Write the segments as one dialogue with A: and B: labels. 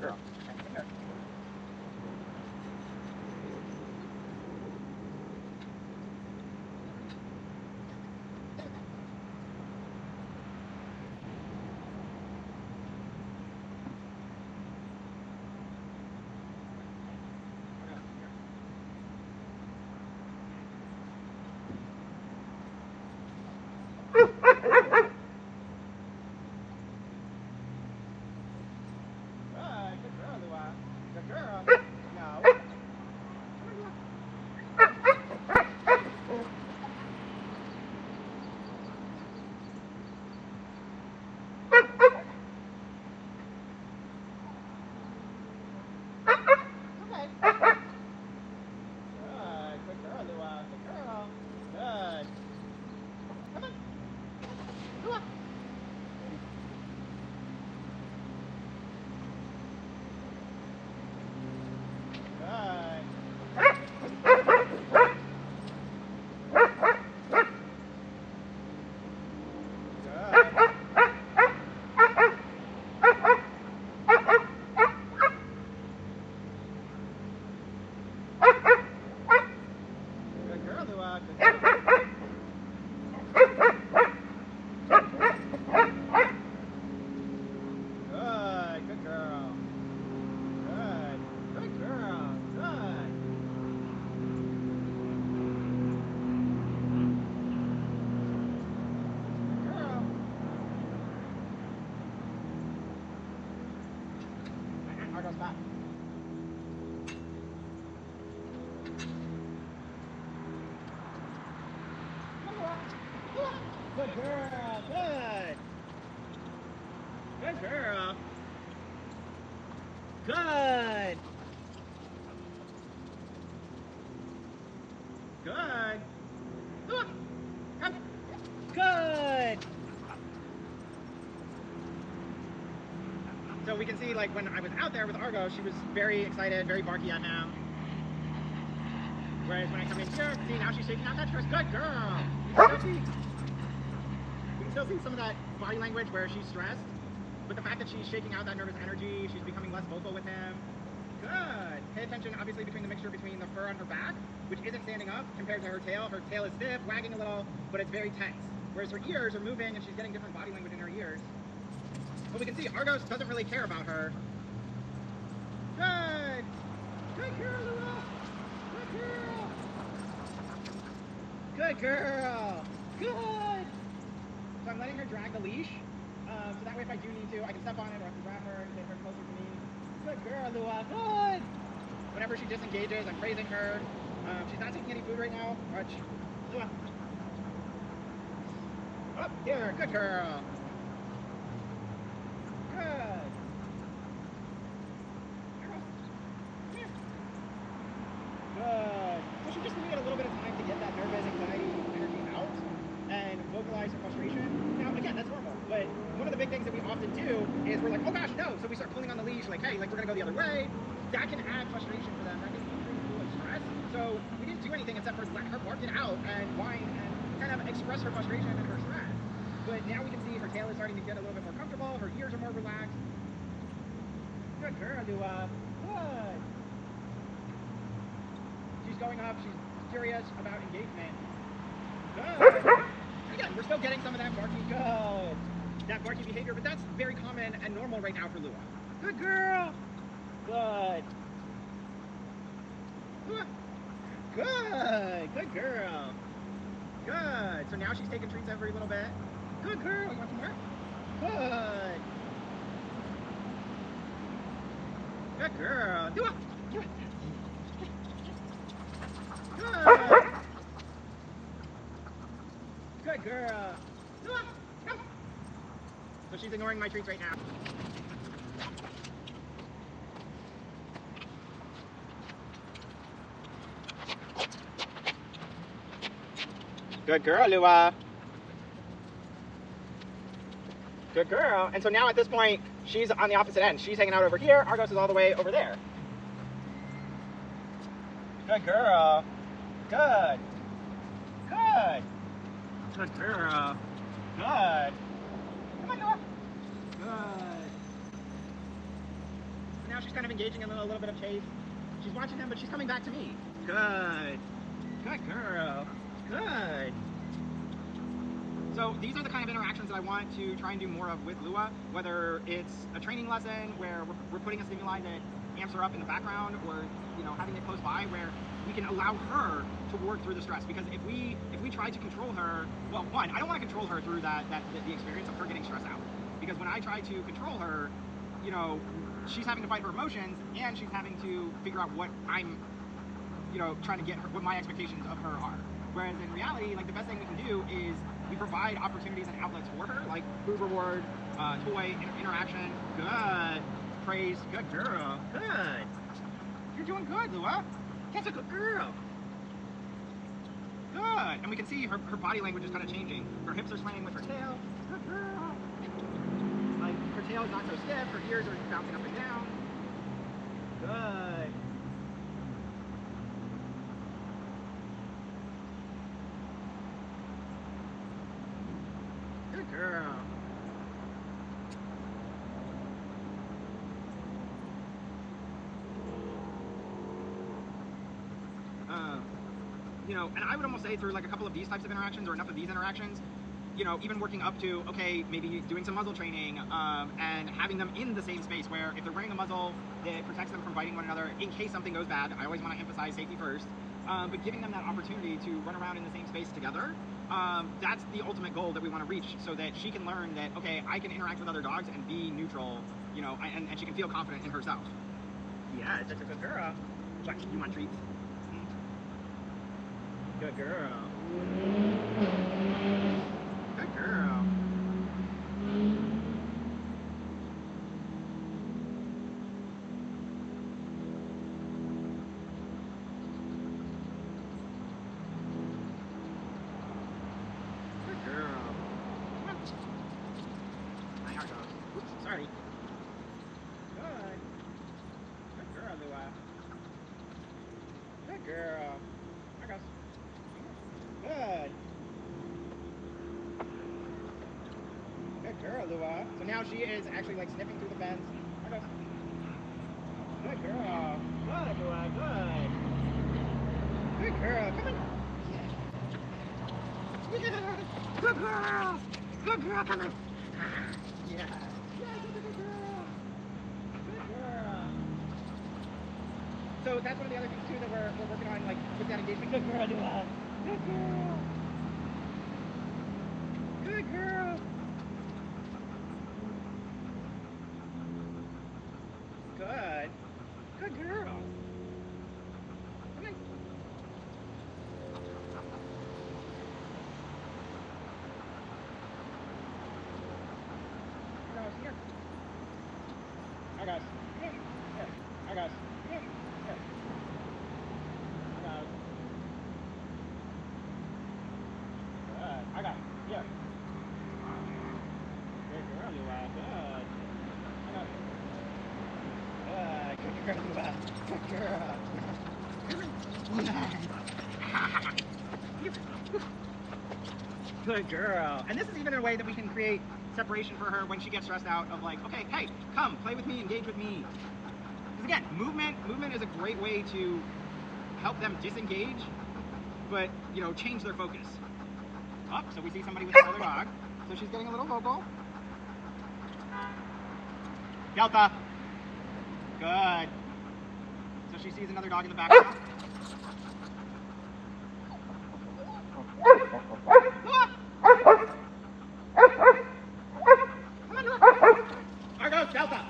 A: girl. Okay, here. Good girl, Lua. Good girl. No. Okay. Good girl, Lua. Good girl. Good. Come on. Lua. Good. Good girl, Lua. Good girl. Good. Good girl. Good. Good girl. Good. Good girl. Argo's back. Good girl. Good. Good girl. Good. Good. Come. Good. So we can see, like, when I was out there with Argo, she was very excited, very barky at him. Whereas when I come in here, see, now she's shaking out that dress. Good girl. We can still see some of that body language where she's stressed, but the fact that she's shaking out that nervous energy, she's becoming less vocal with him. Good. Pay attention, obviously, between the mixture between the fur on her back, which isn't standing up, compared to her tail. Her tail is stiff, wagging a little, but it's very tense. Whereas her ears are moving, and she's getting different body language in her ears. But we can see Argos doesn't really care about her. Good. Good girl, Lua. Good girl. Good girl. Good. So I'm letting her drag the leash. So that way if I do need to, I can step on it or I can grab her and get her closer to me. Good girl, Lua. Good. Whenever she disengages, I'm praising her. She's not taking any food right now. Watch. Lua. Up here. Good girl. Good. Good. So she just needed a little bit of time to get that nervous anxiety energy out and vocalize her frustration. Now, again, that's normal, but one of the big things that we often do is we're like, oh gosh, no. So we start pulling on the leash, like, hey, like we're gonna go the other way. That can add frustration for them. That can increase the stress. So we didn't do anything except for let her bark it out and whine and kind of express her frustration and her stress. But now we can see her tail is starting to get a little bit more comfortable. Her ears are more relaxed. Good girl, Lua. Good. She's going up. She's curious about engagement. Good. Again, we're still getting some of that barky, good. That barky behavior, but that's very common and normal right now for Lua. Good girl. Good. Lua. Good. Good girl. Good. So now she's taking treats every little bit. Good girl. You want some more? Good. Good girl. Lua. Good. Good girl. Come. So she's ignoring my treats right now. Good girl, Lua. Good girl. And so now at this point, she's on the opposite end. She's hanging out over here. Argos is all the way over there. Good girl. Good. Good. Good girl. Good. Come on, Lua. Good. So now she's kind of engaging in a little bit of chase. She's watching him, but she's coming back to me. Good. Good girl. Good. So these are the kind of interactions that I want to try and do more of with Lua, whether it's a training lesson where we're putting a stimuli that amps her up in the background, or having it close by where we can allow her to work through the stress. Because if we try to control her, well, one, I don't want to control her through the experience of her getting stressed out. Because when I try to control her, she's having to fight her emotions, and she's having to figure out what I'm, trying to get her, what my expectations of her are. Whereas in reality, like, the best thing we can do is we provide opportunities and outlets for her, like food reward, toy, interaction. Good. Praise. Good girl. Good. You're doing good, Lua. That's a good girl. Good. And we can see her body language is kind of changing. Her hips are swaying with her tail. Good girl. Like, her tail is not so stiff. Her ears are bouncing up and down. Good. Good girl. And I would almost say through like a couple of these types of interactions, or enough of these interactions, even working up to, okay, maybe doing some muzzle training, and having them in the same space where if they're wearing a muzzle that protects them from biting one another in case something goes bad. I always want to emphasize safety first, but giving them that opportunity to run around in the same space together, that's the ultimate goal that we want to reach, so that she can learn that, okay, I can interact with other dogs and be neutral, and she can feel confident in herself. Yeah, such a good girl. What, you want treats? Good girl. Good girl. Good girl. Come on. My heart goes. Oops, sorry. Good. Good girl, Lua. Good girl. There goes. Good. Good girl, Lua. So now she is actually like sniffing through the fence. There goes. Good girl. Good, Lua. Good. Good girl. Come on. Yeah. Good girl. Good girl. Come on. Yeah. Yeah, good girl. Good girl. So that's one of the other things too that we're working on, like with that engagement. Good girl, Lua. Good girl. Good girl. Good. Good girl. Come on. Here goes. Here. I got. Here. Here. I got. Here. Here. I got. Good. I got. Here. Good girl, Lua. Good. I got. Good. Good girl, Lua. Good girl. Good girl. And this is even a way that we can create separation for her when she gets stressed out, of like, okay, hey, come, play with me, engage with me. Because again, movement is a great way to help them disengage, but, change their focus. Oh, so we see somebody with another dog. So she's getting a little vocal. Delta. Good. So she sees another dog in the background. There goes Delta.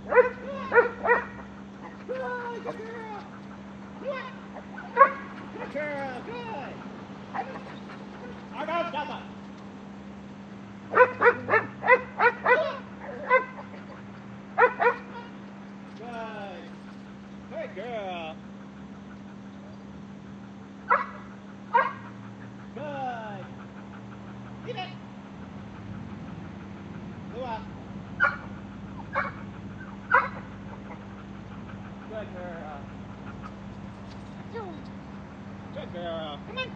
A: Good girl. Good girl. Good. There goes Delta. Good. Good girl. Good. Leave it. Lua. Good girl. Good girl. Come on.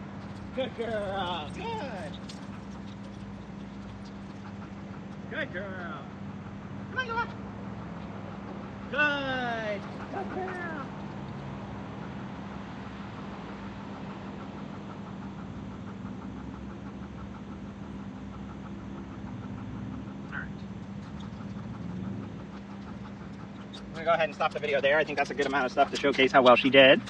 A: Good girl. Good. Good girl. Come on, Lua. Good. Good girl. I'm going to go ahead and stop the video there. I think that's a good amount of stuff to showcase how well she did.